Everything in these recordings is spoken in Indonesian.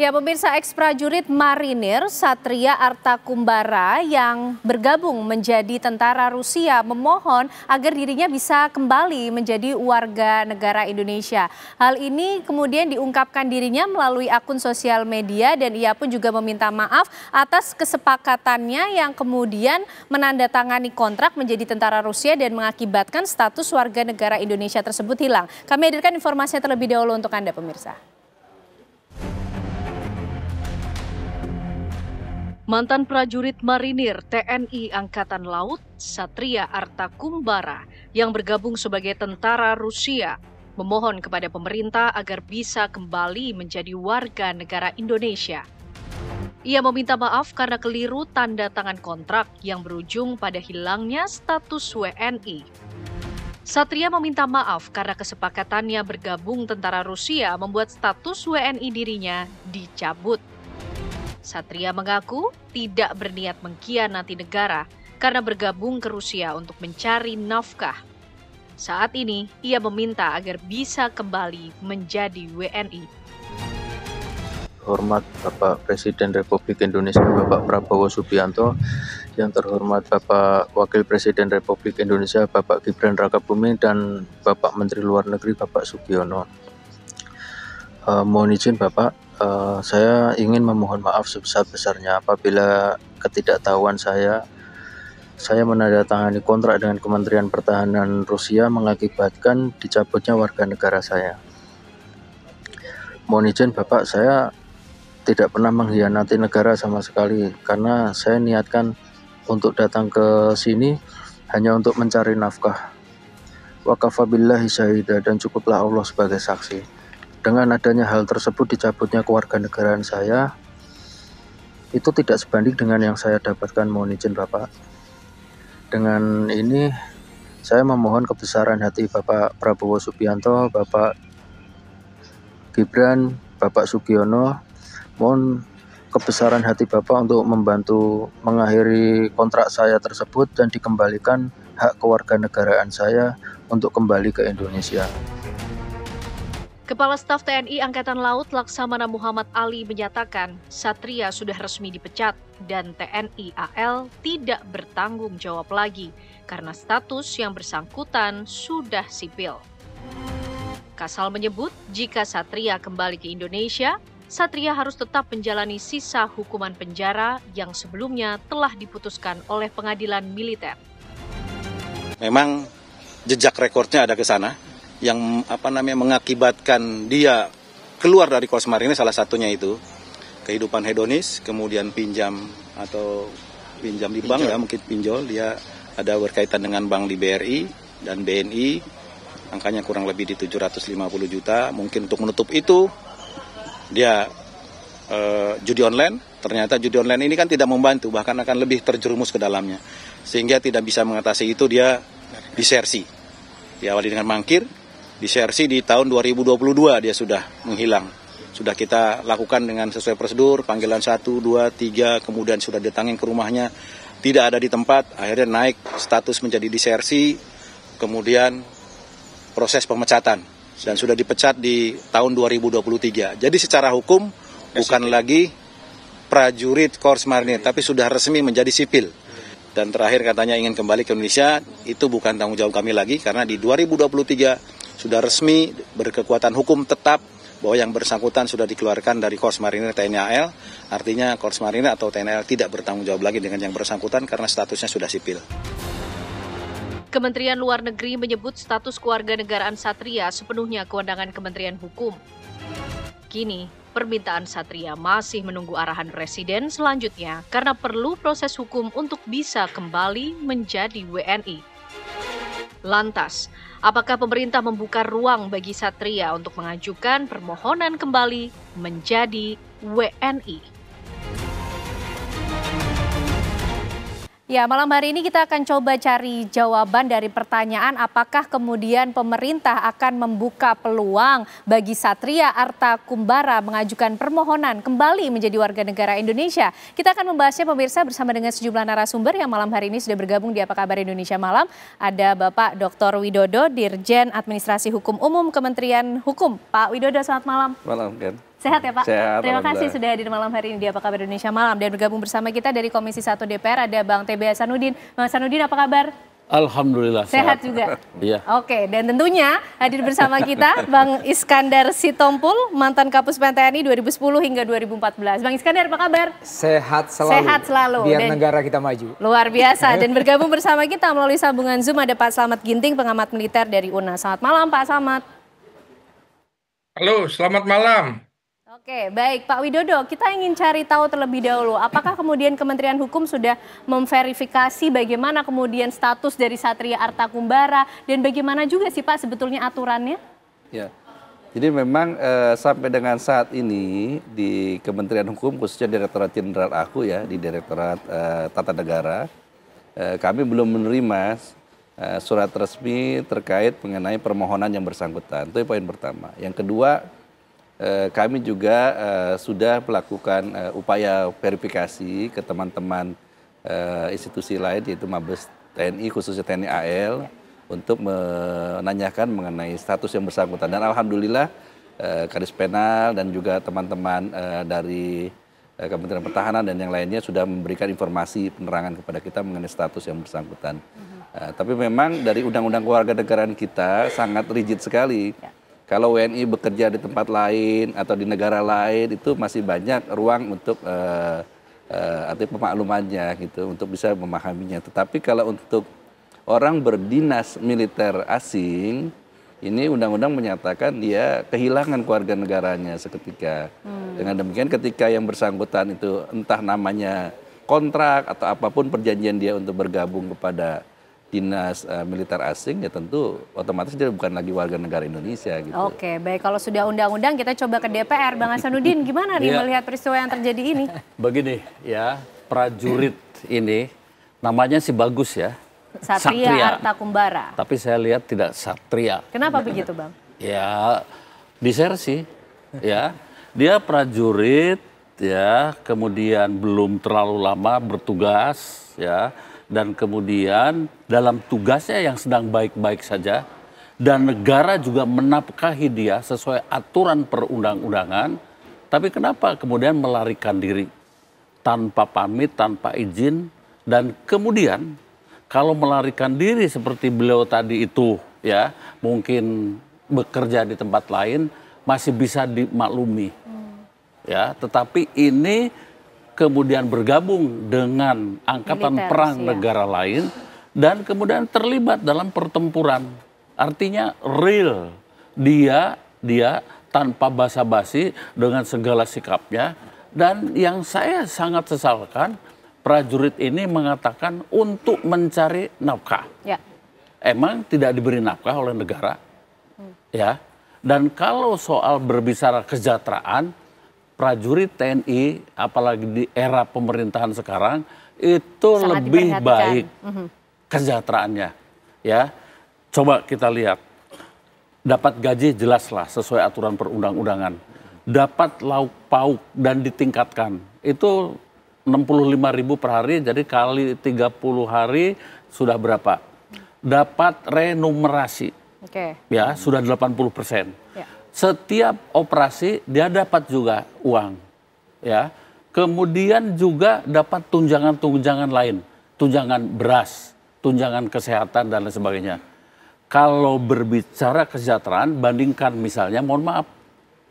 Ya, pemirsa, ex-prajurit marinir Satria Artakumbara yang bergabung menjadi tentara Rusia memohon agar dirinya bisa kembali menjadi warga negara Indonesia. Hal ini kemudian diungkapkan dirinya melalui akun sosial media dan ia pun juga meminta maaf atas kesepakatannya yang kemudian menandatangani kontrak menjadi tentara Rusia dan mengakibatkan status warga negara Indonesia tersebut hilang. Kami hadirkan informasinya terlebih dahulu untuk Anda, pemirsa. Mantan prajurit marinir TNI Angkatan Laut Satria Artakumbara yang bergabung sebagai tentara Rusia memohon kepada pemerintah agar bisa kembali menjadi warga negara Indonesia. Ia meminta maaf karena keliru tanda tangan kontrak yang berujung pada hilangnya status WNI. Satria meminta maaf karena kesepakatannya bergabung tentara Rusia membuat status WNI dirinya dicabut. Satria mengaku tidak berniat mengkhianati negara karena bergabung ke Rusia untuk mencari nafkah. Saat ini, ia meminta agar bisa kembali menjadi WNI. Hormat Bapak Presiden Republik Indonesia Bapak Prabowo Subianto, yang terhormat Bapak Wakil Presiden Republik Indonesia Bapak Gibran Rakabuming dan Bapak Menteri Luar Negeri Bapak Sugiono. Mohon izin Bapak, saya ingin memohon maaf sebesar-besarnya apabila ketidaktahuan saya menandatangani kontrak dengan Kementerian Pertahanan Rusia mengakibatkan dicabutnya warga negara saya. Mohon izin Bapak, saya tidak pernah mengkhianati negara sama sekali karena saya niatkan untuk datang ke sini hanya untuk mencari nafkah. Wa kafa billahi syahida, dan cukuplah Allah sebagai saksi. Dengan adanya hal tersebut, dicabutnya kewarganegaraan saya, itu tidak sebanding dengan yang saya dapatkan. Mohon izin Bapak. Dengan ini, saya memohon kebesaran hati Bapak Prabowo Subianto, Bapak Gibran, Bapak Sugiono. Mohon kebesaran hati Bapak untuk membantu mengakhiri kontrak saya tersebut dan dikembalikan hak kewarganegaraan saya untuk kembali ke Indonesia. Kepala Staf TNI Angkatan Laut Laksamana Muhammad Ali menyatakan Satria sudah resmi dipecat dan TNI AL tidak bertanggung jawab lagi karena status yang bersangkutan sudah sipil. Kasal menyebut jika Satria kembali ke Indonesia, Satria harus tetap menjalani sisa hukuman penjara yang sebelumnya telah diputuskan oleh pengadilan militer. Memang jejak rekornya ada ke sana yang mengakibatkan dia keluar dari Korps Marinir, salah satunya itu kehidupan hedonis, kemudian pinjam di bank, ya mungkin pinjol, dia ada berkaitan dengan bank di BRI dan BNI, angkanya kurang lebih di 750 juta, mungkin untuk menutup itu dia judi online. Ternyata judi online ini kan tidak membantu, bahkan akan lebih terjerumus ke dalamnya, sehingga tidak bisa mengatasi itu, dia disersi, diawali dengan mangkir. Disersi di tahun 2022 dia sudah menghilang. Sudah kita lakukan dengan sesuai prosedur, panggilan 1, 2, 3, kemudian sudah datangin ke rumahnya, tidak ada di tempat, akhirnya naik status menjadi disersi, kemudian proses pemecatan, dan sudah dipecat di tahun 2023. Jadi secara hukum bukan lagi prajurit Korps Marinir, tapi sudah resmi menjadi sipil. Dan terakhir katanya ingin kembali ke Indonesia, itu bukan tanggung jawab kami lagi, karena di 2023 sudah resmi berkekuatan hukum tetap bahwa yang bersangkutan sudah dikeluarkan dari Korps Marinir TNI AL, artinya Korps Marinir atau TNI AL tidak bertanggung jawab lagi dengan yang bersangkutan karena statusnya sudah sipil. Kementerian Luar Negeri menyebut status kewarganegaraan Satria sepenuhnya kewenangan Kementerian Hukum. Kini, permintaan Satria masih menunggu arahan Presiden selanjutnya karena perlu proses hukum untuk bisa kembali menjadi WNI. Lantas, apakah pemerintah membuka ruang bagi Satria untuk mengajukan permohonan kembali menjadi WNI? Ya, malam hari ini kita akan coba cari jawaban dari pertanyaan apakah kemudian pemerintah akan membuka peluang bagi Satria Artakumbara mengajukan permohonan kembali menjadi warga negara Indonesia. Kita akan membahasnya pemirsa bersama dengan sejumlah narasumber yang malam hari ini sudah bergabung di Apa Kabar Indonesia Malam. Ada Bapak Dr. Widodo, Dirjen Administrasi Hukum Umum Kementerian Hukum. Pak Widodo, selamat malam. Malam, Ken. Sehat ya Pak? Sehat, Terima kasih sudah hadir malam hari ini di Apa Kabar Indonesia Malam. Dan bergabung bersama kita dari Komisi 1 DPR ada Bang TB Hasanuddin. Bang Hasanuddin apa kabar? Alhamdulillah sehat juga. Iya. Oke, dan tentunya hadir bersama kita Bang Iskandar Sitompul, mantan Kapus Pen TNI 2010 hingga 2014. Bang Iskandar apa kabar? Sehat selalu. Sehat selalu. Biar dan negara kita maju. Luar biasa. Dan bergabung bersama kita melalui sambungan Zoom ada Pak Slamet Ginting, pengamat militer dari UNAS. Selamat malam Pak Slamet. Halo, selamat malam. Oke, baik Pak Widodo, kita ingin cari tahu terlebih dahulu, apakah kemudian Kementerian Hukum sudah memverifikasi bagaimana kemudian status dari Satria Arta Kumbara dan bagaimana juga sih Pak sebetulnya aturannya? Ya, jadi memang sampai dengan saat ini di Kementerian Hukum khususnya Direktorat Jenderal AKU ya, di Direktorat Tata Negara, kami belum menerima surat resmi terkait mengenai permohonan yang bersangkutan. Itu poin pertama. Yang kedua, kami juga sudah melakukan upaya verifikasi ke teman-teman institusi lain yaitu Mabes TNI khususnya TNI AL untuk menanyakan mengenai status yang bersangkutan dan alhamdulillah Kadis Penal dan juga teman-teman dari Kementerian Pertahanan dan yang lainnya sudah memberikan informasi penerangan kepada kita mengenai status yang bersangkutan. Tapi memang dari Undang-Undang Kewarganegaraan kita sangat rigid sekali. Kalau WNI bekerja di tempat lain atau di negara lain itu masih banyak ruang untuk artinya pemaklumannya gitu untuk bisa memahaminya. Tetapi kalau untuk orang berdinas militer asing ini undang-undang menyatakan dia kehilangan kewarganegaranya seketika. Dengan demikian ketika yang bersangkutan itu entah namanya kontrak atau apapun perjanjian dia untuk bergabung kepada dinas militer asing ya tentu otomatis dia bukan lagi warga negara Indonesia gitu. Oke, baik kalau sudah undang-undang kita coba ke DPR. Bang Hasanuddin gimana nih melihat peristiwa yang terjadi ini? Begini ya, prajurit ini namanya sih bagus ya. Satria Arta Kumbara. Tapi saya lihat tidak Satria. Kenapa begitu Bang? Ya disersi ya. Dia prajurit ya, kemudian belum terlalu lama bertugas ya. Dan kemudian dalam tugasnya yang sedang baik-baik saja dan negara juga menafkahi dia sesuai aturan perundang-undangan, tapi kenapa kemudian melarikan diri tanpa pamit, tanpa izin, dan kemudian kalau melarikan diri seperti beliau tadi itu ya mungkin bekerja di tempat lain masih bisa dimaklumi ya, tetapi ini kemudian bergabung dengan angkatan militer, perang negara lain dan kemudian terlibat dalam pertempuran. Artinya real dia tanpa basa-basi dengan segala sikapnya. Dan yang saya sangat sesalkan prajurit ini mengatakan untuk mencari nafkah. Ya. Emang tidak diberi nafkah oleh negara. Ya. Dan kalau soal berbicara kesejahteraan prajurit TNI, apalagi di era pemerintahan sekarang, itu sangat lebih baik kesejahteraannya. Ya, coba kita lihat, dapat gaji jelaslah sesuai aturan perundang-undangan, dapat lauk pauk dan ditingkatkan, itu 65.000 per hari, jadi kali 30 hari sudah berapa? Dapat renumerasi, ya sudah 80%. Ya. Setiap operasi dia dapat juga uang, ya. Kemudian juga dapat tunjangan-tunjangan lain, tunjangan beras, tunjangan kesehatan dan lain sebagainya. Kalau berbicara kesejahteraan, bandingkan misalnya, mohon maaf,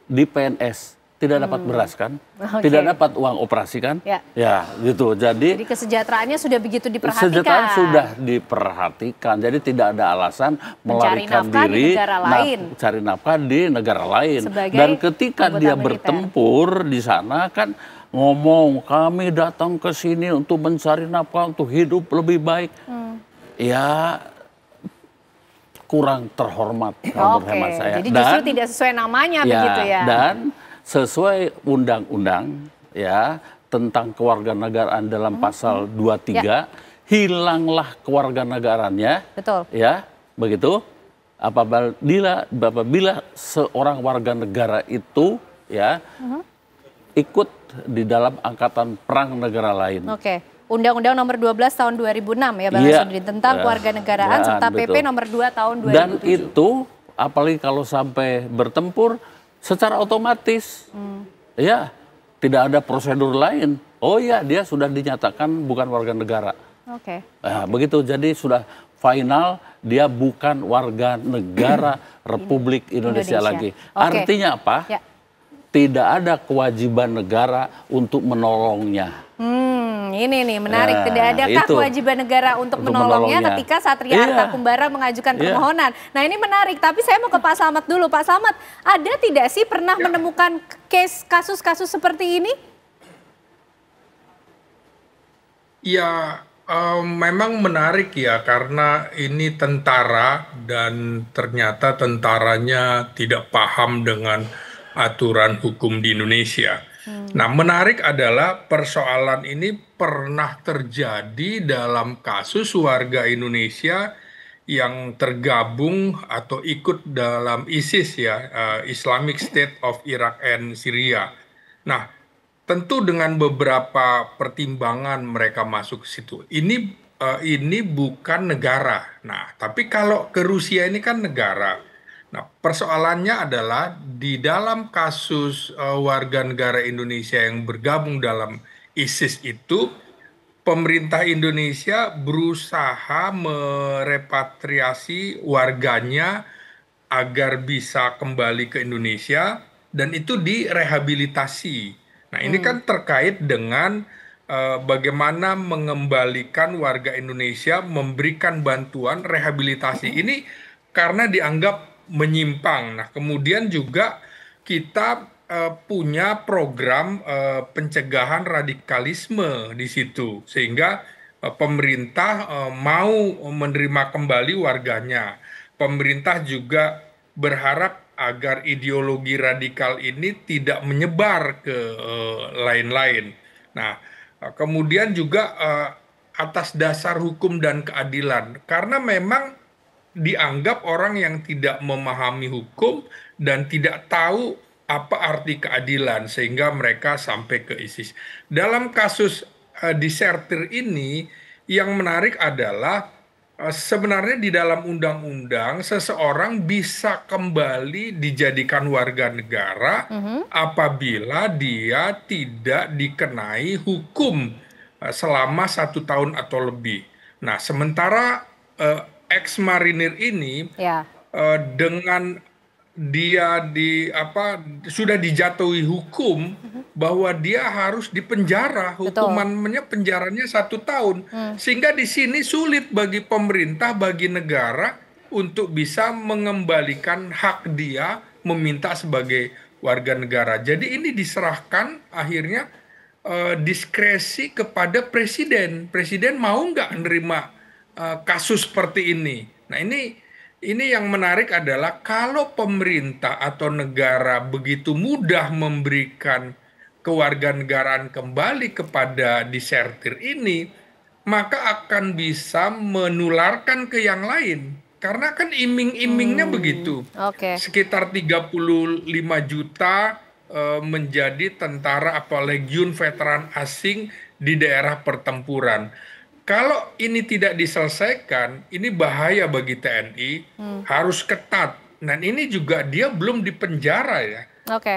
di PNS tidak dapat beras kan, tidak dapat uang operasi kan, ya gitu. Jadi kesejahteraannya sudah begitu diperhatikan. Kesejahteraan sudah diperhatikan, jadi tidak ada alasan melarikan diri, cari nafkah di negara lain. Dan ketika dia bertempur di sana kan ngomong kami datang ke sini untuk mencari nafkah untuk hidup lebih baik, ya kurang terhormat menurut hemat saya. Jadi justru tidak sesuai namanya begitu ya. Dan sesuai undang-undang ya tentang kewarganegaraan dalam pasal 23 hilanglah kewarganegaraannya. Betul. Ya, begitu. Apabila seorang warga negara itu ya ikut di dalam angkatan perang negara lain. Undang-Undang nomor 12 tahun 2006 ya Bang Hasanuddin tentang kewarganegaraan serta PP nomor 2 tahun 2007. Dan itu apalagi kalau sampai bertempur secara otomatis. Ya, tidak ada prosedur lain. Oh ya, dia sudah dinyatakan bukan warga negara. Oke. Nah, begitu, jadi sudah final dia bukan warga negara Republik Indonesia lagi. Artinya apa? Ya. Tidak ada kewajiban negara untuk menolongnya. Ini nih menarik, tidak adakah kewajiban negara untuk menolongnya ketika Satria Arta Kumbara mengajukan permohonan. Nah ini menarik, tapi saya mau ke Pak Slamet dulu. Pak Slamet, ada tidak sih pernah menemukan kasus-kasus seperti ini? Ya, memang menarik ya, karena ini tentara dan ternyata tentaranya tidak paham dengan aturan hukum di Indonesia. Nah, menarik adalah persoalan ini pernah terjadi dalam kasus warga Indonesia yang tergabung atau ikut dalam ISIS ya, Islamic State of Iraq and Syria. Nah, tentu dengan beberapa pertimbangan mereka masuk ke situ. Ini bukan negara. Nah, tapi kalau ke Rusia ini kan negara. Nah, persoalannya adalah di dalam kasus warga negara Indonesia yang bergabung dalam ISIS itu, pemerintah Indonesia berusaha merepatriasi warganya agar bisa kembali ke Indonesia dan itu direhabilitasi. Nah, ini kan terkait dengan bagaimana mengembalikan warga Indonesia, memberikan bantuan rehabilitasi. Ini karena dianggap menyimpang. Nah, kemudian juga kita punya program pencegahan radikalisme di situ, sehingga pemerintah mau menerima kembali warganya. Pemerintah juga berharap agar ideologi radikal ini tidak menyebar ke lain-lain. Nah, kemudian juga atas dasar hukum dan keadilan, karena memang dianggap orang yang tidak memahami hukum dan tidak tahu apa arti keadilan sehingga mereka sampai ke ISIS. Dalam kasus disertir ini yang menarik adalah sebenarnya di dalam undang-undang seseorang bisa kembali dijadikan warga negara apabila dia tidak dikenai hukum selama 1 tahun atau lebih. Nah, sementara ex-marinir ini dengan dia sudah dijatuhi hukum bahwa dia harus dipenjara, hukumannya penjaranya 1 tahun, sehingga di sini sulit bagi pemerintah, bagi negara untuk bisa mengembalikan hak dia meminta sebagai warga negara. Jadi ini diserahkan akhirnya diskresi kepada presiden. Presiden mau nggak menerima kasus seperti ini. Nah, ini yang menarik adalah kalau pemerintah atau negara begitu mudah memberikan kewarganegaraan kembali kepada disertir ini, maka akan bisa menularkan ke yang lain. Karena kan iming-imingnya begitu. Sekitar 35 juta menjadi tentara atau legiun veteran asing di daerah pertempuran. Kalau ini tidak diselesaikan, ini bahaya bagi TNI, harus ketat. Dan ini juga dia belum dipenjara ya.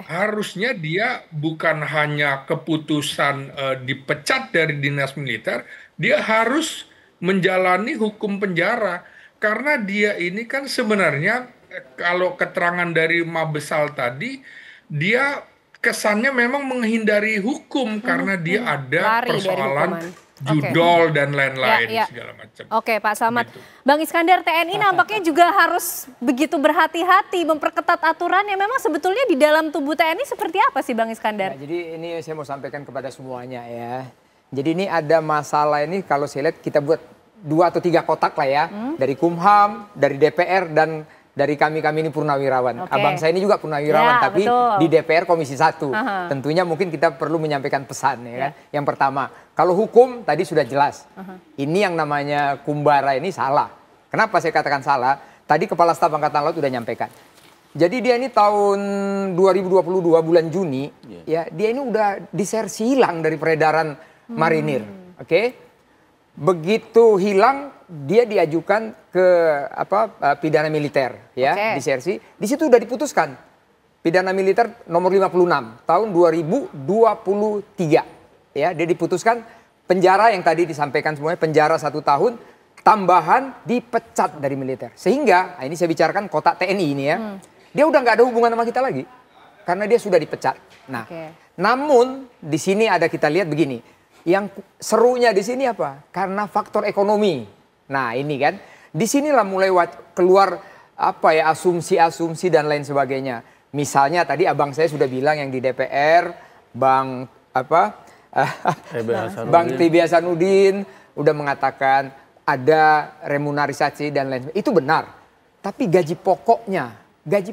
Harusnya dia bukan hanya keputusan dipecat dari dinas militer, dia harus menjalani hukum penjara. Karena dia ini kan sebenarnya kalau keterangan dari Mabesal tadi, dia kesannya memang menghindari hukum karena dia ada persoalan judol dan lain-lain segala macam. Oke, Pak Slamet. Gitu. Bang Iskandar, TNI nampaknya juga harus begitu berhati-hati memperketat aturan yang memang sebetulnya di dalam tubuh TNI seperti apa sih Bang Iskandar? Ya, jadi ini saya mau sampaikan kepada semuanya ya. Jadi ini ada masalah ini kalau saya lihat kita buat 2 atau 3 kotak lah ya. Dari Kumham, dari DPR dan dari kami ini purnawirawan. Abang saya ini juga purnawirawan tapi di DPR Komisi 1. Tentunya mungkin kita perlu menyampaikan pesan ya kan. Yang pertama, kalau hukum tadi sudah jelas. Ini yang namanya Kumbara ini salah. Kenapa saya katakan salah? Tadi Kepala Staf Angkatan Laut sudah nyampaikan. Jadi dia ini tahun 2022 bulan Juni ya, dia ini udah disersi hilang dari peredaran marinir. Begitu hilang dia diajukan ke pidana militer ya, disersi. Di situ udah diputuskan pidana militer nomor 56 tahun 2023. Ya, dia diputuskan penjara yang tadi disampaikan semuanya, penjara 1 tahun, tambahan dipecat dari militer. Sehingga, ini saya bicarakan kotak TNI ini ya, dia udah nggak ada hubungan sama kita lagi. Karena dia sudah dipecat. Nah, namun di sini ada kita lihat begini, yang serunya di sini apa? Karena faktor ekonomi. Nah ini kan, disinilah mulai keluar apa ya, asumsi-asumsi dan lain sebagainya. Misalnya tadi abang saya sudah bilang yang di DPR, Bang TB Hasanuddin udah mengatakan ada remunerisasi dan lain sebagainya. Itu benar. Tapi gaji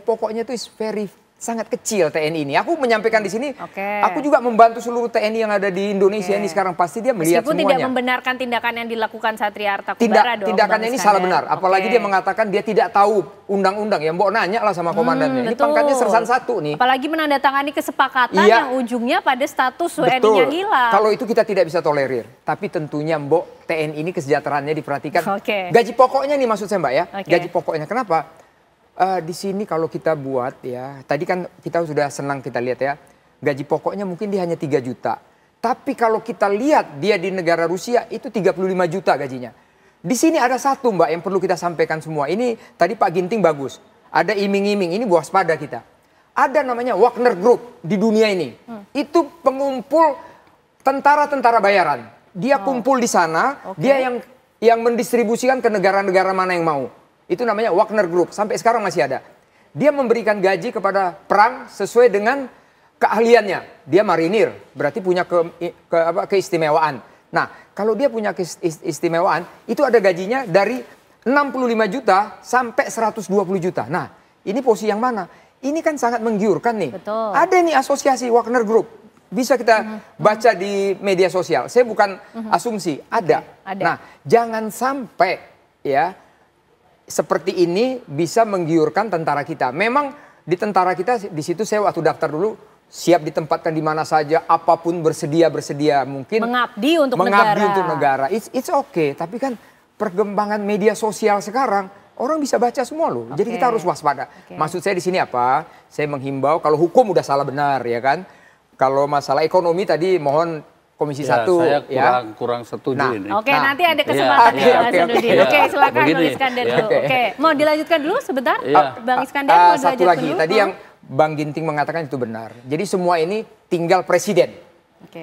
pokoknya itu is very sangat kecil TNI ini. Aku menyampaikan di sini, aku juga membantu seluruh TNI yang ada di Indonesia ini sekarang, pasti dia melihat meskipun semuanya. Tidak membenarkan tindakan yang dilakukan Satria Arta Kumbara dong. Tindakannya ini salah benar. Apalagi dia mengatakan dia tidak tahu undang-undang. Ya mbok nanya lah sama komandannya. Ini pangkatnya sersan 1 nih. Apalagi menandatangani kesepakatan yang ujungnya pada status WNI-nya hilang. Kalau itu kita tidak bisa tolerir. Tapi tentunya mbok TNI ini kesejahteraannya diperhatikan. Gaji pokoknya nih maksud saya mbak ya. Gaji pokoknya. Kenapa? Di sini kalau kita buat ya, tadi kan kita sudah senang kita lihat ya, gaji pokoknya mungkin dia hanya 3 juta. Tapi kalau kita lihat dia di negara Rusia itu 35 juta gajinya. Di sini ada satu mbak yang perlu kita sampaikan semua. Ini tadi Pak Ginting bagus. Ada iming-iming, ini waspada kita. Ada namanya Wagner Group di dunia ini. Itu pengumpul tentara-tentara bayaran. Dia kumpul di sana, dia yang mendistribusikan ke negara-negara mana yang mau. Itu namanya Wagner Group, sampai sekarang masih ada. Dia memberikan gaji kepada perang sesuai dengan keahliannya. Dia marinir, berarti punya keistimewaan. Nah, kalau dia punya keistimewaan, itu ada gajinya dari 65 juta sampai 120 juta. Nah, ini posisi yang mana? Ini kan sangat menggiurkan nih. Betul. Ada nih asosiasi Wagner Group. Bisa kita baca di media sosial. Saya bukan asumsi, ada. Nah, jangan sampai ya seperti ini bisa menggiurkan tentara kita. Memang di tentara kita di situ saya waktu daftar dulu siap ditempatkan di mana saja, apapun bersedia mungkin mengabdi untuk negara. It's okay, tapi kan perkembangan media sosial sekarang orang bisa baca semua loh. Jadi kita harus waspada. Maksud saya di sini apa? Saya menghimbau kalau hukum udah salah benar ya kan. Kalau masalah ekonomi tadi mohon Komisi 1 saya ya. kurang setuju ini. Nanti ada kesempatan ya Mas Hasanuddin. Silakan Bang Iskandar dulu. Mau dilanjutkan dulu sebentar? Bang Iskandar mau dilanjutkan satu lagi, dulu? tadi yang Bang Ginting mengatakan itu benar. Jadi semua ini tinggal presiden.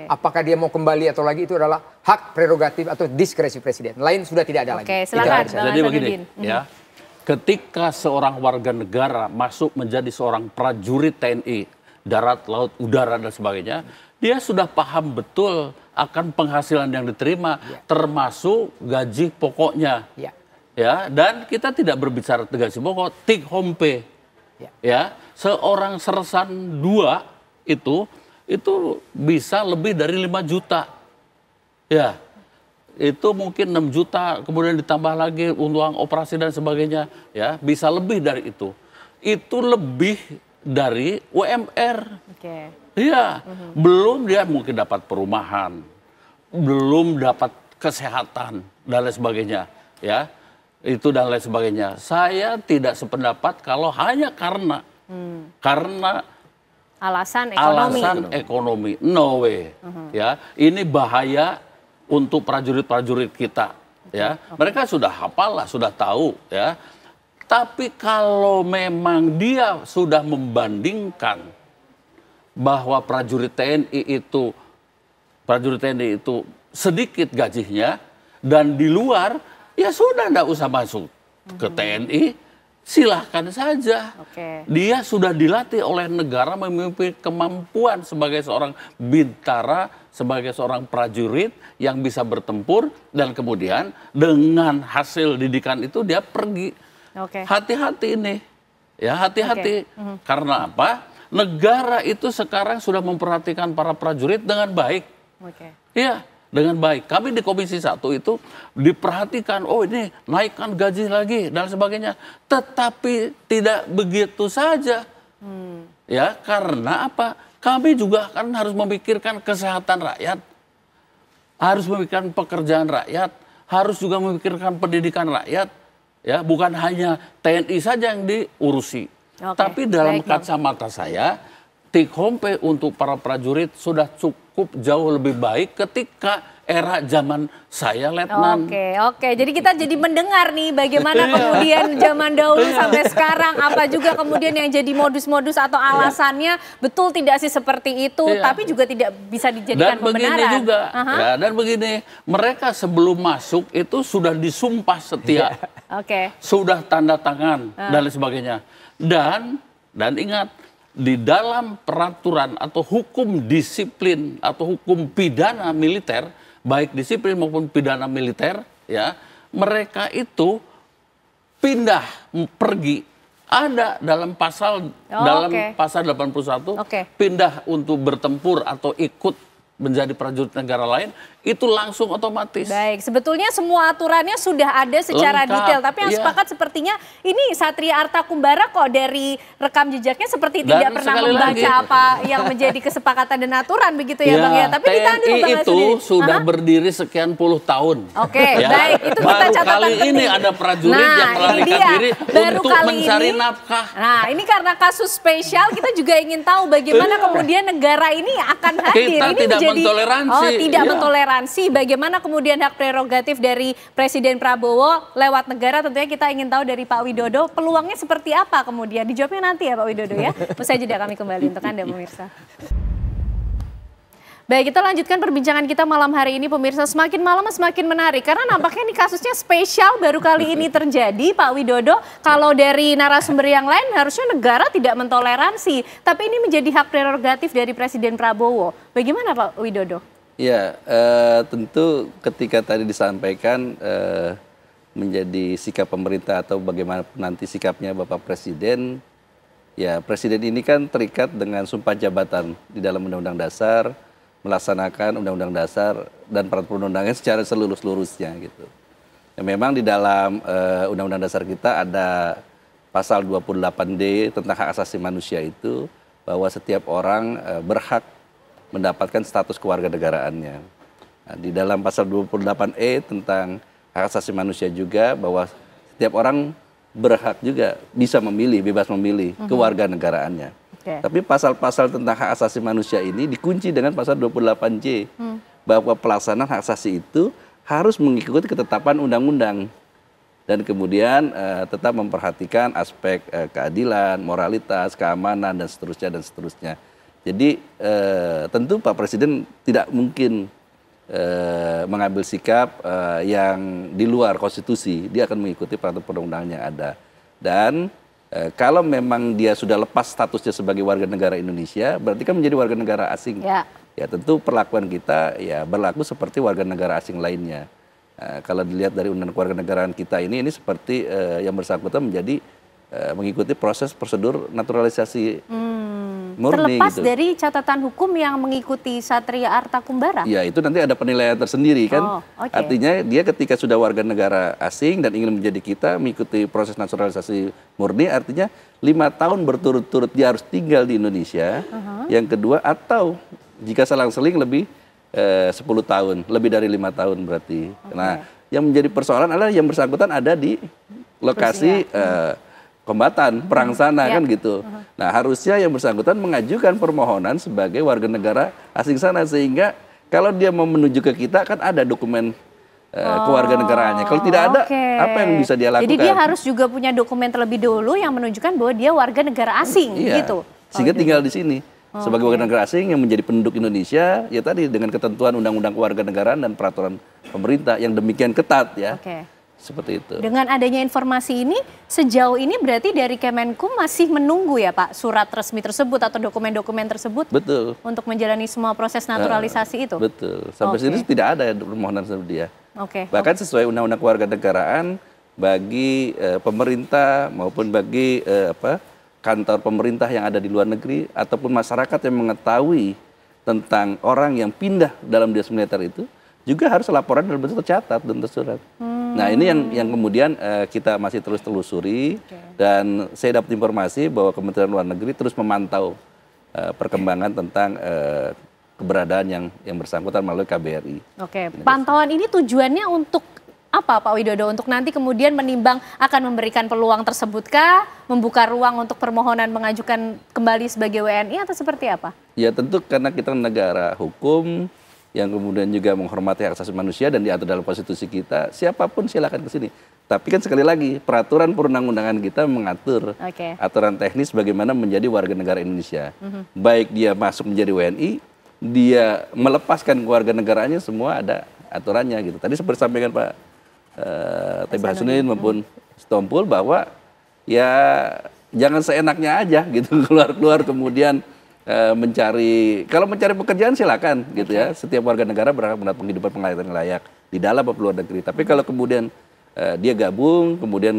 Apakah dia mau kembali atau lagi itu adalah hak prerogatif atau diskresi presiden. Lain sudah tidak ada lagi. Silakan Bang Jadi begini ya. Ketika seorang warga negara masuk menjadi seorang prajurit TNI, darat, laut, udara dan sebagainya, dia sudah paham betul akan penghasilan yang diterima, termasuk gaji pokoknya. Ya, dan kita tidak berbicara gaji pokok, take home pay. Ya, seorang sersan 2 itu bisa lebih dari 5 juta. Ya, itu mungkin 6 juta, kemudian ditambah lagi uang operasi dan sebagainya. Ya, bisa lebih dari itu. Itu lebih dari UMR. Iya, belum dia mungkin dapat perumahan, belum dapat kesehatan dan lain sebagainya, ya, itu dan lain sebagainya. Saya tidak sependapat kalau hanya karena alasan ekonomi, no way, ya, ini bahaya untuk prajurit-prajurit kita, ya, mereka sudah hafal lah, sudah tahu, ya, tapi kalau memang dia sudah membandingkan bahwa prajurit TNI itu sedikit gajinya dan di luar ya sudah tidak usah masuk ke TNI, silahkan saja. Dia sudah dilatih oleh negara memiliki kemampuan sebagai seorang bintara, sebagai seorang prajurit yang bisa bertempur dan kemudian dengan hasil didikan itu dia pergi. Hati-hati ini, ya hati-hati. Karena apa? Negara itu sekarang sudah memperhatikan para prajurit dengan baik. Iya, dengan baik. Kami di Komisi 1 itu diperhatikan, oh ini naikkan gaji lagi dan sebagainya. Tetapi tidak begitu saja. Ya, karena apa? Kami juga kan harus memikirkan kesehatan rakyat. Harus memikirkan pekerjaan rakyat. Harus juga memikirkan pendidikan rakyat. Ya, bukan hanya TNI saja yang diurusi. Tapi dalam kacamata saya, take home pay untuk para prajurit sudah cukup jauh lebih baik ketika era zaman saya letnan. Oke. Jadi kita jadi mendengar nih bagaimana kemudian zaman dahulu sampai sekarang, apa juga kemudian yang jadi modus-modus atau alasannya betul tidak sih seperti itu, tapi juga tidak bisa dijadikan pembenaran. Dan begini juga, dan begini, mereka sebelum masuk itu sudah disumpah setia, sudah tanda tangan dan lain sebagainya. Dan ingat, di dalam peraturan atau hukum disiplin atau hukum pidana militer, baik disiplin maupun pidana militer, ya, mereka itu pindah pergi. Ada dalam pasal 81 pindah untuk bertempur atau ikut menjadi prajurit negara lain, itu langsung otomatis. Baik, sebetulnya semua aturannya sudah ada secara detail, tapi yang sepakat sepertinya ini Satria Arta Kumbara kok dari rekam jejaknya seperti tidak pernah membaca apa yang menjadi kesepakatan dan aturan begitu ya Bang ya. Tapi ditahan dulu Bang itu sudah berdiri sekian puluh tahun. Baik, itu kita catatan penting. Ini ada prajurit yang melarikan diri untuk mencari nafkah. Nah, ini karena kasus spesial kita juga ingin tahu bagaimana kemudian negara ini akan hadir. Kita ini tidak mentoleransi. Tidak mentoleransi. Bagaimana kemudian hak prerogatif dari Presiden Prabowo lewat negara, tentunya kita ingin tahu dari Pak Widodo peluangnya seperti apa kemudian. Dijawabnya nanti ya Pak Widodo ya. Usai jeda kami kembali untuk Anda pemirsa. Baik, kita lanjutkan perbincangan kita malam hari ini pemirsa. Semakin malam semakin menarik karena nampaknya ini kasusnya spesial, baru kali ini terjadi Pak Widodo. Kalau dari narasumber yang lain harusnya negara tidak mentoleransi, tapi ini menjadi hak prerogatif dari Presiden Prabowo. Bagaimana Pak Widodo? Ya, tentu ketika tadi disampaikan menjadi sikap pemerintah atau bagaimana nanti sikapnya Bapak Presiden, ya Presiden ini kan terikat dengan sumpah jabatan di dalam Undang-Undang Dasar, melaksanakan Undang-Undang Dasar dan peraturan perundang-undangan secara seluruh-seluruhnya gitu. Ya, memang di dalam Undang-Undang Dasar kita ada pasal 28D tentang hak asasi manusia itu bahwa setiap orang berhak mendapatkan status kewarganegaraannya. Nah, di dalam pasal 28E tentang hak asasi manusia juga bahwa setiap orang berhak juga bisa memilih, bebas memilih kewarganegaraannya. Tapi pasal-pasal tentang hak asasi manusia ini dikunci dengan pasal 28J bahwa pelaksanaan hak asasi itu harus mengikuti ketetapan undang-undang dan kemudian tetap memperhatikan aspek keadilan, moralitas, keamanan dan seterusnya. Jadi tentu Pak Presiden tidak mungkin mengambil sikap yang di luar konstitusi. Dia akan mengikuti peraturan perundang-undangan yang ada. Dan kalau memang dia sudah lepas statusnya sebagai warga negara Indonesia, berarti kan menjadi warga negara asing. Ya tentu perlakuan kita ya berlaku seperti warga negara asing lainnya. Kalau dilihat dari undang-undang kewarganegaraan kita ini seperti yang bersangkutan menjadi mengikuti proses prosedur naturalisasi murni. Terlepas gitu. dari catatan hukum yang mengikuti Satria Arta Kumbara? Ya itu nanti ada penilaian tersendiri kan. Artinya dia ketika sudah warga negara asing dan ingin menjadi kita mengikuti proses naturalisasi murni, artinya 5 tahun berturut-turut dia harus tinggal di Indonesia. Yang kedua atau jika selang-seling lebih 10 tahun, lebih dari 5 tahun berarti. Nah yang menjadi persoalan adalah yang bersangkutan ada di lokasi kombatan, perang sana kan gitu. Nah harusnya yang bersangkutan mengajukan permohonan sebagai warga negara asing sana sehingga kalau dia mau menuju ke kita kan ada dokumen kewarganegaraannya. Kalau tidak ada, apa yang bisa dia lakukan? Jadi dia harus juga punya dokumen terlebih dahulu yang menunjukkan bahwa dia warga negara asing gitu. Sehingga tinggal di sini sebagai warga negara asing yang menjadi penduduk Indonesia ya tadi dengan ketentuan undang-undang kewarganegaraan dan peraturan pemerintah yang demikian ketat ya. Seperti itu. Dengan adanya informasi ini, sejauh ini berarti dari Kemenkum masih menunggu ya Pak surat resmi tersebut atau dokumen-dokumen tersebut? Betul. Untuk menjalani semua proses naturalisasi itu? Betul. Sampai sini tidak ada permohonan seperti dia. Bahkan sesuai Undang-Undang Kewarganegaraan bagi pemerintah maupun bagi kantor pemerintah yang ada di luar negeri ataupun masyarakat yang mengetahui tentang orang yang pindah dalam dinas militer itu juga harus laporan dalam bentuk tercatat dan tersurat. Nah ini yang kemudian kita masih terus telusuri dan saya dapat informasi bahwa Kementerian Luar Negeri terus memantau perkembangan tentang keberadaan yang bersangkutan melalui KBRI. Pantauan ini tujuannya untuk apa Pak Widodo untuk nanti kemudian menimbang akan memberikan peluang tersebutkah, membuka ruang untuk permohonan mengajukan kembali sebagai WNI atau seperti apa? Ya tentu karena kita negara hukum yang kemudian juga menghormati hak asasi manusia dan diatur dalam konstitusi kita, siapapun silakan ke sini. Tapi kan sekali lagi peraturan perundang-undangan kita mengatur aturan teknis bagaimana menjadi warga negara Indonesia. Baik dia masuk menjadi WNI, dia melepaskan keluarga negaranya, semua ada aturannya gitu. Tadi seperti sampaikan Pak T.B. Hasanuddin maupun Sitompul bahwa ya jangan seenaknya aja gitu keluar kemudian mencari, kalau mencari pekerjaan silakan gitu ya. Setiap warga negara berhak mendapat penghidupan pengayaan layak di dalam maupun luar negeri. Tapi kalau kemudian dia gabung kemudian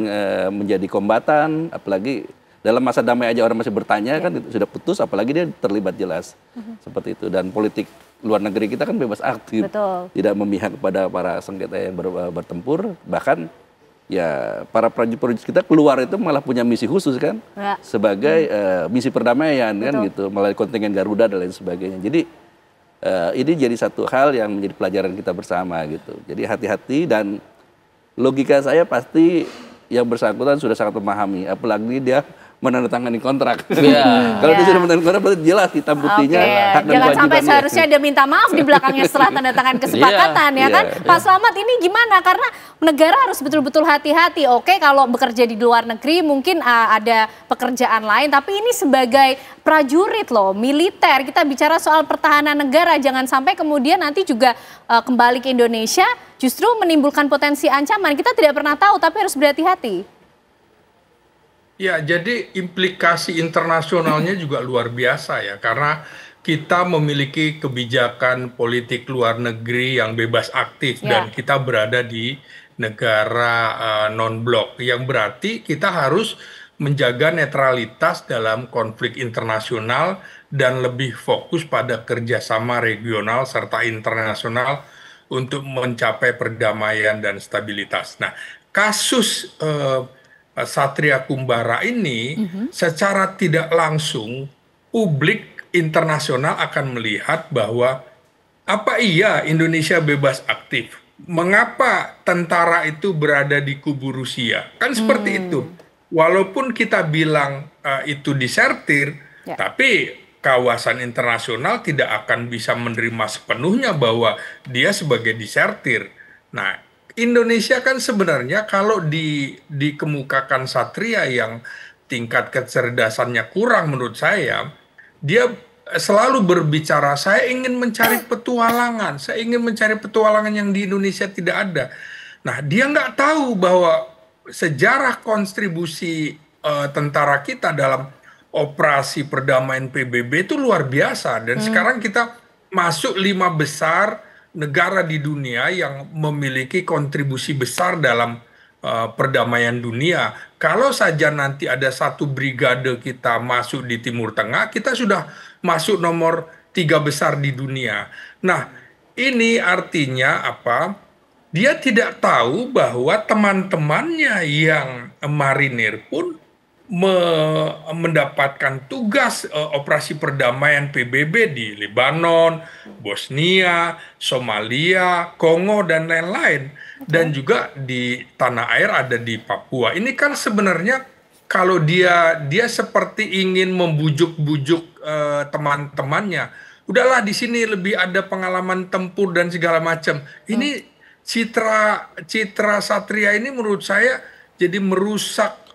menjadi kombatan, apalagi dalam masa damai aja orang masih bertanya kan itu sudah putus, apalagi dia terlibat jelas seperti itu. Dan politik luar negeri kita kan bebas aktif, tidak memihak kepada para sengketa yang bertempur, bahkan ya para prajurit kita keluar itu malah punya misi khusus kan, sebagai misi perdamaian kan gitu, melalui kontingen Garuda dan lain sebagainya. Jadi ini jadi satu hal yang menjadi pelajaran kita bersama gitu. Jadi hati-hati, dan logika saya pasti yang bersangkutan sudah sangat memahami, apalagi dia menandatangani kontrak. Kalau dia sudah menandatangani kontrak berarti jelas hitam putihnya hak dan jangan kewajibannya. sampai seharusnya dia minta maaf di belakangnya setelah tanda tangan kesepakatan ya kan. Pak Slamet, ini gimana? Karena negara harus betul-betul hati-hati. Oke, kalau bekerja di luar negeri mungkin ada pekerjaan lain, tapi ini sebagai prajurit loh, militer. Kita bicara soal pertahanan negara, jangan sampai kemudian nanti juga kembali ke Indonesia justru menimbulkan potensi ancaman. Kita tidak pernah tahu, tapi harus berhati-hati. Ya, jadi implikasi internasionalnya juga luar biasa ya, karena kita memiliki kebijakan politik luar negeri yang bebas aktif dan kita berada di negara non-blok, yang berarti kita harus menjaga netralitas dalam konflik internasional dan lebih fokus pada kerjasama regional serta internasional untuk mencapai perdamaian dan stabilitas. Nah, kasus Satria Kumbara ini secara tidak langsung publik internasional akan melihat bahwa apa iya Indonesia bebas aktif? Mengapa tentara itu berada di kubu Rusia? Kan seperti itu. Walaupun kita bilang itu disertir, tapi kawasan internasional tidak akan bisa menerima sepenuhnya bahwa dia sebagai disertir. Nah, Indonesia kan sebenarnya kalau dikemukakan Satria yang tingkat kecerdasannya kurang menurut saya, dia selalu berbicara, saya ingin mencari petualangan, saya ingin mencari petualangan yang di Indonesia tidak ada. Nah, dia nggak tahu bahwa sejarah kontribusi tentara kita dalam operasi perdamaian PBB itu luar biasa. Dan sekarang kita masuk 5 besar negara di dunia yang memiliki kontribusi besar dalam perdamaian dunia. Kalau saja nanti ada satu brigade kita masuk di Timur Tengah, kita sudah masuk nomor 3 besar di dunia. Nah, ini artinya apa? Dia tidak tahu bahwa teman-temannya yang marinir pun mendapatkan tugas operasi perdamaian PBB di Lebanon, Bosnia, Somalia, Kongo, dan lain-lain. Dan juga di tanah air ada di Papua. Ini kan sebenarnya kalau dia seperti ingin membujuk-bujuk teman-temannya. Udahlah, di sini lebih ada pengalaman tempur dan segala macam. Ini citra Satria ini menurut saya jadi merusak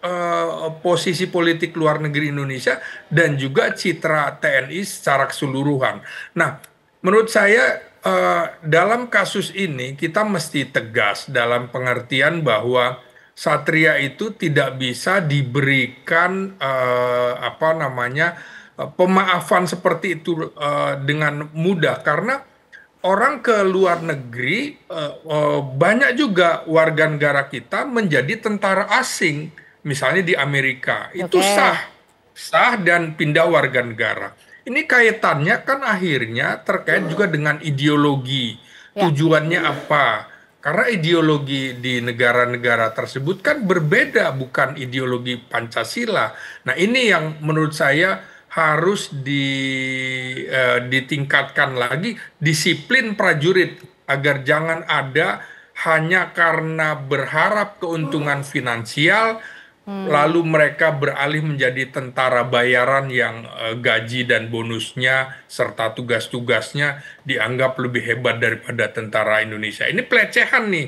posisi politik luar negeri Indonesia dan juga citra TNI secara keseluruhan. Nah, menurut saya dalam kasus ini kita mesti tegas dalam pengertian bahwa Satria itu tidak bisa diberikan pemaafan seperti itu dengan mudah, karena orang ke luar negeri banyak juga warga negara kita menjadi tentara asing. Misalnya di Amerika, itu sah dan pindah warga negara. Ini kaitannya kan akhirnya terkait juga dengan ideologi. Tujuannya apa? Karena ideologi di negara-negara tersebut kan berbeda, bukan ideologi Pancasila. Nah, ini yang menurut saya harus ditingkatkan lagi, disiplin prajurit, agar jangan ada hanya karena berharap keuntungan finansial, lalu mereka beralih menjadi tentara bayaran yang gaji dan bonusnya serta tugas-tugasnya dianggap lebih hebat daripada tentara Indonesia. Ini pelecehan nih,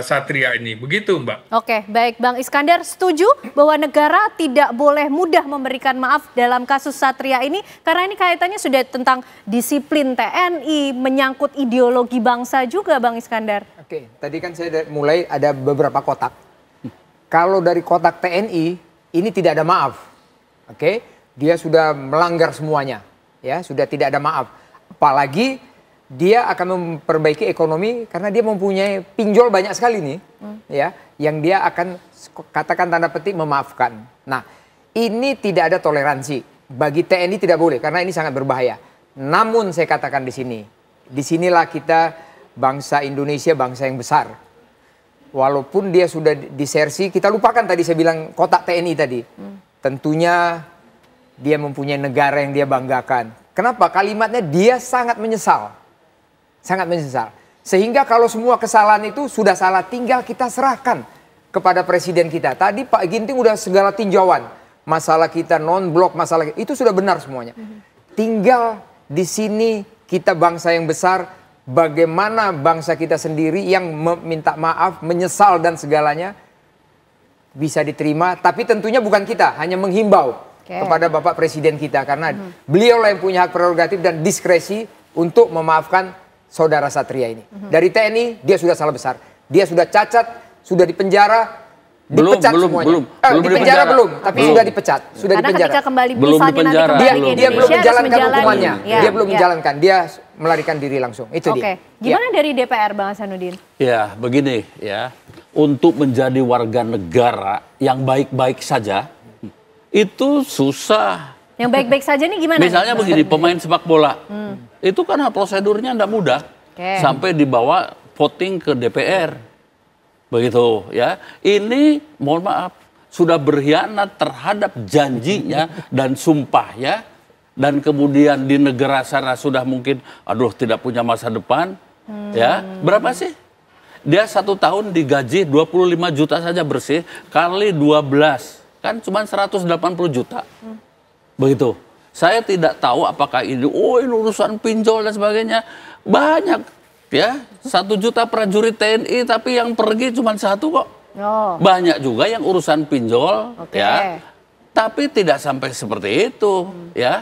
Satria ini. Begitu, Mbak. Oke, baik. Bang Iskandar setuju bahwa negara tidak boleh mudah memberikan maaf dalam kasus Satria ini karena ini kaitannya sudah tentang disiplin TNI, menyangkut ideologi bangsa juga, Bang Iskandar. Oke, tadi kan saya mulai ada beberapa kotak. Kalau dari kotak TNI, ini tidak ada maaf. Oke, dia sudah melanggar semuanya. Ya, sudah tidak ada maaf. Apalagi dia akan memperbaiki ekonomi karena dia mempunyai pinjol banyak sekali nih. Ya, yang dia akan katakan tanda petik memaafkan. Nah, ini tidak ada toleransi. Bagi TNI tidak boleh karena ini sangat berbahaya. Namun saya katakan di sini, disinilah kita bangsa Indonesia, bangsa yang besar. Walaupun dia sudah disersi, kita lupakan tadi saya bilang kotak TNI tadi. Tentunya dia mempunyai negara yang dia banggakan. Kenapa? Kalimatnya dia sangat menyesal. Sangat menyesal. Sehingga kalau semua kesalahan itu sudah salah, tinggal kita serahkan kepada presiden kita. Tadi Pak Ginting udah segala tinjauan. Masalah kita non-blok, masalah itu sudah benar semuanya. Tinggal di sini kita bangsa yang besar, bagaimana bangsa kita sendiri yang meminta maaf, menyesal dan segalanya bisa diterima. Tapi tentunya bukan kita, hanya menghimbau kepada Bapak Presiden kita. Karena beliau lah yang punya hak prerogatif dan diskresi untuk memaafkan saudara Satria ini. Dari TNI, dia sudah salah besar. Dia sudah cacat, sudah dipenjara, dipecat semuanya. Di penjara belum, tapi sudah dipecat, sudah karena dipenjara. Ketika kembali Belum misalnya nanti dipenjara. kembali ke Dia belum Indonesia, menjalankan hukumannya. Dia belum menjalankan, dia melarikan diri langsung. Itu dia. Gimana dari DPR, Bang Hasanuddin? Ya, begini ya. Untuk menjadi warga negara yang baik-baik saja, itu susah. Yang baik-baik saja nih gimana? Misalnya begini, pemain sepak bola. Itu kan prosedurnya tidak mudah. Sampai dibawa voting ke DPR. Begitu ya. Ini mohon maaf sudah berkhianat terhadap janjinya dan sumpahnya, dan kemudian di negara sana sudah mungkin aduh tidak punya masa depan. Ya, berapa sih? Dia 1 tahun digaji 25 juta saja bersih, kali 12 kan cuma 180 juta. Begitu. Saya tidak tahu apakah ini ini urusan pinjol dan sebagainya. Banyak ya, 1 juta prajurit TNI tapi yang pergi cuma 1 kok. Banyak juga yang urusan pinjol ya. Tapi tidak sampai seperti itu ya.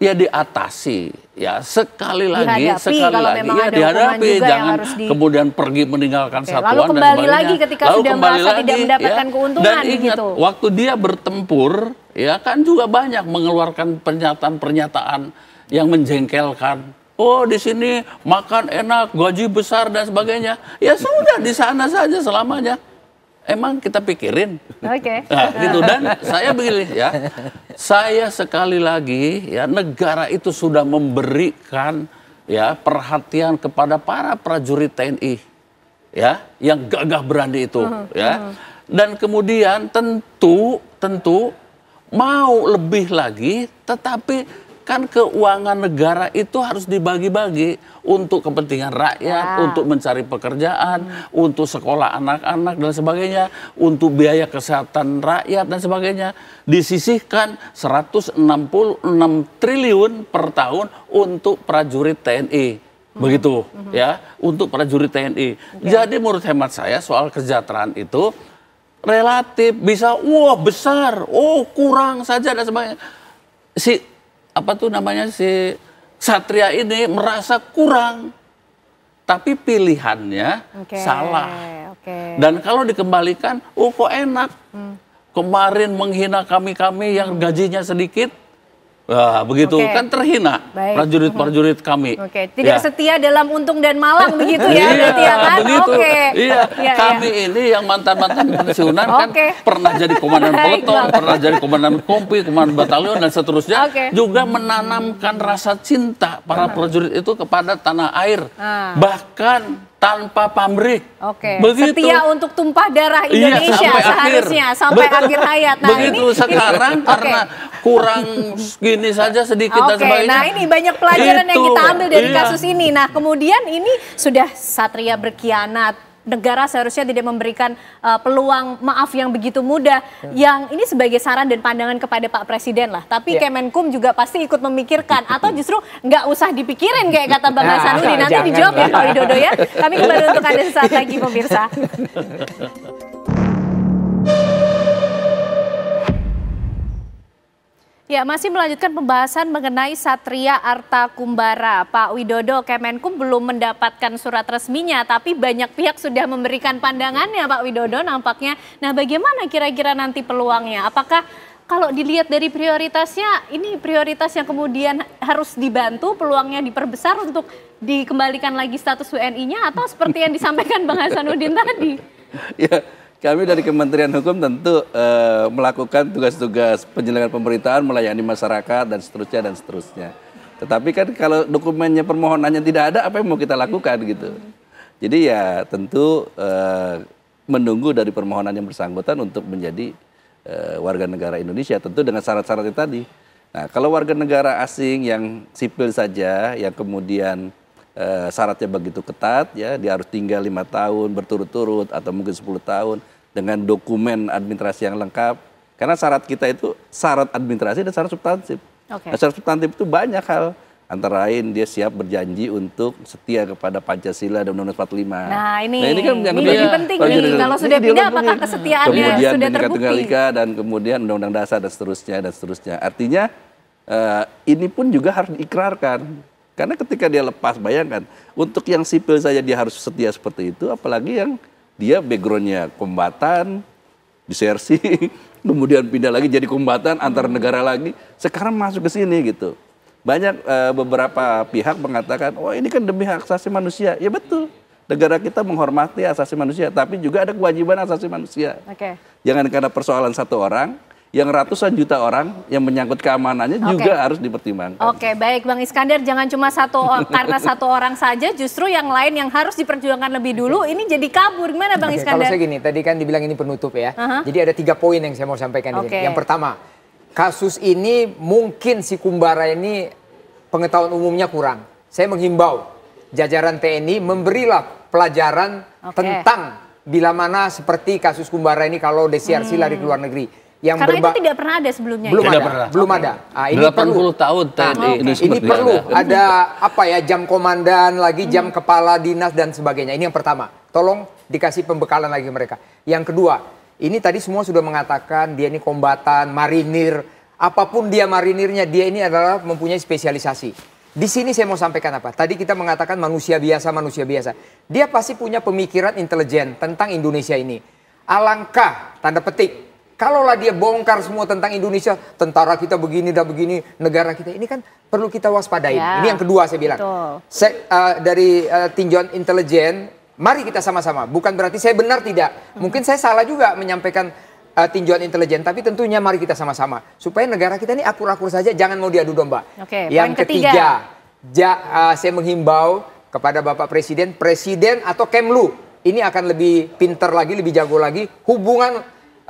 Ya diatasi ya, sekali lagi ya dihadapi, jangan kemudian pergi meninggalkan satuan lalu kembali dan sebagainya. lagi ketika lalu sudah kembali merasa lagi, tidak mendapatkan ya. keuntungan. Dan ingat gitu. Waktu dia bertempur ya kan juga banyak mengeluarkan pernyataan-pernyataan yang menjengkelkan. Oh di sini makan enak, gaji besar dan sebagainya. Ya sudah di sana saja selamanya. Emang kita pikirin. Nah, gitu. Dan saya begini ya. Saya sekali lagi ya, negara itu sudah memberikan ya perhatian kepada para prajurit TNI ya yang gagah berani itu ya. Dan kemudian tentu mau lebih lagi, tetapi kan keuangan negara itu harus dibagi-bagi untuk kepentingan rakyat, untuk mencari pekerjaan, untuk sekolah anak-anak dan sebagainya, untuk biaya kesehatan rakyat dan sebagainya. Disisihkan 166 triliun per tahun untuk prajurit TNI. Begitu ya, untuk prajurit TNI. Jadi menurut hemat saya soal kesejahteraan itu relatif bisa besar, kurang saja dan sebagainya. Si Satria ini merasa kurang, tapi pilihannya salah. Dan kalau dikembalikan, kok enak. Kemarin menghina kami yang gajinya sedikit, begitu kan terhina prajurit-prajurit kami. Tidak setia dalam untung dan malang begitu ya, berarti ya kan? Begitu. Kami ini yang mantan-mantan pensiunan kan pernah jadi komandan peleton, pernah jadi komandan kompi, komandan batalion dan seterusnya, juga menanamkan rasa cinta para prajurit itu kepada tanah air. Bahkan tanpa pamrih. Oke. Begitu. Setia untuk tumpah darah Indonesia sampai seharusnya sampai akhir hayat. Nah, begitu ini sekarang karena kurang gini saja sedikit dan sebagainya. Nah ini banyak pelajaran yang Itu, kita ambil dari iya. kasus ini. Nah kemudian ini sudah Satria berkhianat. Negara seharusnya tidak memberikan peluang maaf yang begitu mudah. Yang ini sebagai saran dan pandangan kepada Pak Presiden lah. Tapi Kemenkum juga pasti ikut memikirkan. Atau justru nggak usah dipikirin kayak kata Bang Hasanuddin. Nanti dijawab ya Pak Widodo ya. Kami kembali untuk Anda sesaat lagi pemirsa. Ya, masih melanjutkan pembahasan mengenai Satria Arta Kumbara. Pak Widodo, Kemenkum belum mendapatkan surat resminya, tapi banyak pihak sudah memberikan pandangannya Pak Widodo nampaknya. Nah, bagaimana kira-kira nanti peluangnya? Apakah kalau dilihat dari prioritasnya, ini prioritas yang kemudian harus dibantu, peluangnya diperbesar untuk dikembalikan lagi status WNI-nya, atau seperti yang disampaikan Bang Hasanuddin tadi? Ya, kami dari Kementerian Hukum tentu melakukan tugas-tugas penyelenggaraan pemerintahan, melayani masyarakat dan seterusnya. Tetapi kan kalau dokumennya permohonannya tidak ada, apa yang mau kita lakukan gitu. Jadi ya tentu menunggu dari permohonan yang bersangkutan untuk menjadi warga negara Indonesia, tentu dengan syarat-syarat tadi. Nah, kalau warga negara asing yang sipil saja, yang kemudian syaratnya begitu ketat, ya dia harus tinggal 5 tahun berturut-turut atau mungkin 10 tahun dengan dokumen administrasi yang lengkap. Karena syarat kita itu syarat administrasi dan syarat substantif. Nah, syarat substantif itu banyak hal. Antara lain dia siap berjanji untuk setia kepada Pancasila dan Undang-Undang 45. Nah ini kan yang ini penting nih. Kalau sudah pindah apakah kesetiaannya kemudian sudah Bhinneka terbukti? Tunggal Ika dan kemudian Undang-Undang Dasar dan seterusnya. Artinya ini pun juga harus diikrarkan. Karena ketika dia lepas, bayangkan, untuk yang sipil saja dia harus setia seperti itu, apalagi yang dia backgroundnya kombatan, disersi, kemudian pindah lagi jadi kombatan antar negara lagi, sekarang masuk ke sini gitu. Banyak beberapa pihak mengatakan, oh ini kan demi hak asasi manusia. Ya betul, negara kita menghormati hak asasi manusia, tapi juga ada kewajiban hak asasi manusia. Jangan karena persoalan satu orang, yang ratusan juta orang yang menyangkut keamanannya juga harus dipertimbangkan. Oke, baik Bang Iskandar, jangan cuma karena satu orang saja, justru yang lain yang harus diperjuangkan lebih dulu, ini jadi kabur. Gimana Bang Iskandar? Kalau saya gini, tadi kan dibilang ini penutup ya. Jadi ada 3 poin yang saya mau sampaikan di sini. Yang pertama, kasus ini mungkin si Kumbara ini pengetahuan umumnya kurang. Saya menghimbau jajaran TNI memberilah pelajaran tentang bila mana seperti kasus Kumbara ini kalau desiarsi lari ke luar negeri. Karena itu tidak pernah ada sebelumnya. Belum ada. Nah, ini 80 perlu. tahun TNI. Ini perlu ada apa ya, jam komandan lagi, jam kepala dinas dan sebagainya. Ini yang pertama. Tolong dikasih pembekalan lagi mereka. Yang kedua, ini tadi semua sudah mengatakan dia ini kombatan, marinir, apapun dia marinirnya, dia ini adalah mempunyai spesialisasi. Di sini saya mau sampaikan apa? Tadi kita mengatakan manusia biasa. Dia pasti punya pemikiran intelijen tentang Indonesia ini. Alangkah, tanda petik, kalaulah dia bongkar semua tentang Indonesia, tentara kita begini dan begini, negara kita ini kan perlu kita waspadain. Ini yang kedua saya bilang. Dari tinjauan intelijen, mari kita sama-sama. Bukan berarti saya benar tidak. Mungkin saya salah juga menyampaikan tinjauan intelijen, tapi tentunya mari kita sama-sama. Supaya negara kita ini akur-akur saja, jangan mau diadu domba. Yang ketiga, saya menghimbau kepada Bapak Presiden atau Kemlu, ini akan lebih pintar lagi, lebih jago lagi,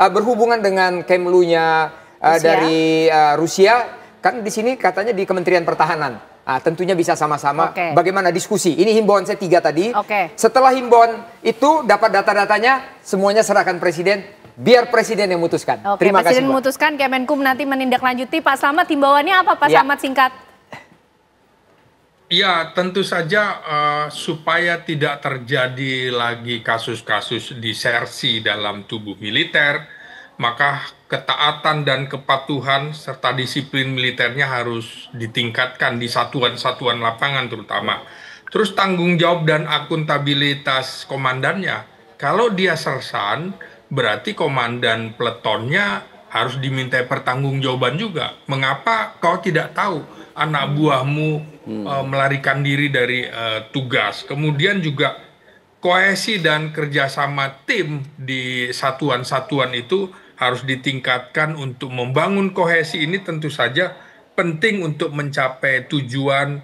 berhubungan dengan Kemlunya dari Rusia, kan di sini katanya di Kementerian Pertahanan. Tentunya bisa sama-sama bagaimana diskusi. Ini himbauan saya 3 tadi. Setelah himbauan itu dapat data-datanya, semuanya serahkan Presiden, biar Presiden yang memutuskan. Terima kasih. Presiden memutuskan, Kemenkum nanti menindaklanjuti. Pak Slamet, himbauannya apa Pak Slamet singkat? Ya, tentu saja supaya tidak terjadi lagi kasus-kasus disersi dalam tubuh militer, maka ketaatan dan kepatuhan serta disiplin militernya harus ditingkatkan di satuan-satuan lapangan terutama. Terus tanggung jawab dan akuntabilitas komandannya. Kalau dia sersan, berarti komandan peletonnya harus dimintai pertanggungjawaban juga. Mengapa kau tidak tahu anak buahmu melarikan diri dari tugas? Kemudian juga kohesi dan kerjasama tim di satuan-satuan itu harus ditingkatkan. Untuk membangun kohesi ini tentu saja penting untuk mencapai tujuan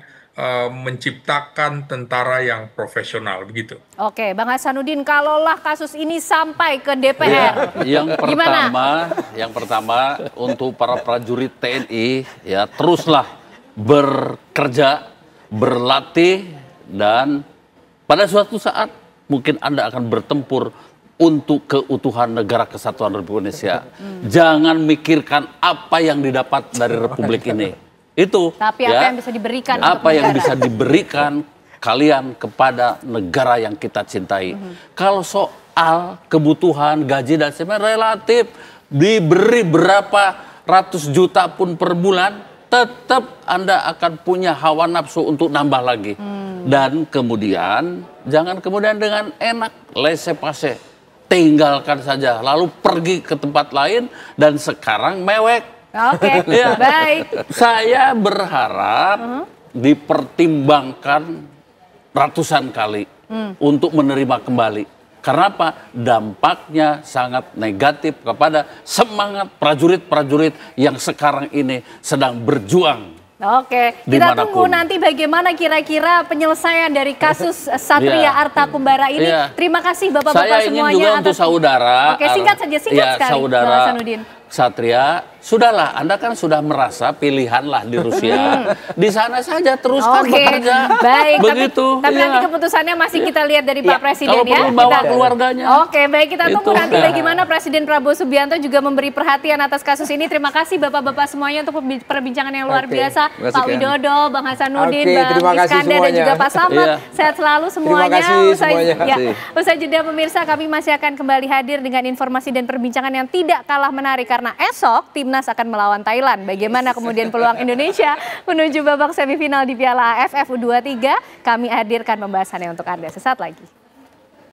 menciptakan tentara yang profesional begitu. Oke, Bang Hasanuddin, kalaulah kasus ini sampai ke DPR, yang pertama untuk para prajurit TNI ya teruslah bekerja, berlatih, dan pada suatu saat mungkin Anda akan bertempur untuk keutuhan negara kesatuan Republik Indonesia. Jangan mikirkan apa yang didapat dari Republik ini. Itu. Tapi ya, apa yang bisa diberikan apa untuk yang negara? bisa diberikan kalian kepada negara yang kita cintai. Kalau soal kebutuhan gaji dan sebagainya relatif, diberi berapa ratus juta pun per bulan, tetap Anda akan punya hawa nafsu untuk nambah lagi. Dan kemudian jangan kemudian dengan enak laissez-passer, tinggalkan saja lalu pergi ke tempat lain dan sekarang mewek. Oke, Ya. baik. Saya berharap dipertimbangkan ratusan kali untuk menerima kembali. Karena apa? Dampaknya sangat negatif kepada semangat prajurit-prajurit yang sekarang ini sedang berjuang. Oke, kita Dimanapun. tunggu nanti bagaimana kira-kira penyelesaian dari kasus Satria Arta Kumbara ini. Terima kasih Bapak-Bapak Saya ingin semuanya. juga untuk saudara. Oke, singkat saja, singkat sekali, saudara Bang Hasanuddin. Satria, sudahlah, Anda kan sudah merasa pilihan lah di Rusia. Di sana saja teruskan bekerja. Baik, begitu. tapi nanti Iya. keputusannya masih kita lihat dari Pak Presiden Kalau ya. perlu bawa keluarganya. Oke, baik, kita tunggu Itu. nanti bagaimana Presiden Prabowo Subianto juga memberi perhatian atas kasus ini. Terima kasih Bapak-Bapak semuanya untuk perbincangan yang luar biasa. Terima kasih, Pak Ken. Widodo, Bang Hasanuddin, Oke, terima Bang kasih Iskandar dan semuanya. juga Pak Slamet. Iya. Sehat selalu semuanya. kasih semuanya. Usai jeda pemirsa, kami masih akan kembali hadir dengan informasi dan perbincangan yang tidak kalah menarik karena esok Timnas akan melawan Thailand. Bagaimana kemudian peluang Indonesia menuju babak semifinal di Piala AFF U23? Kami hadirkan pembahasannya untuk Anda sesaat lagi.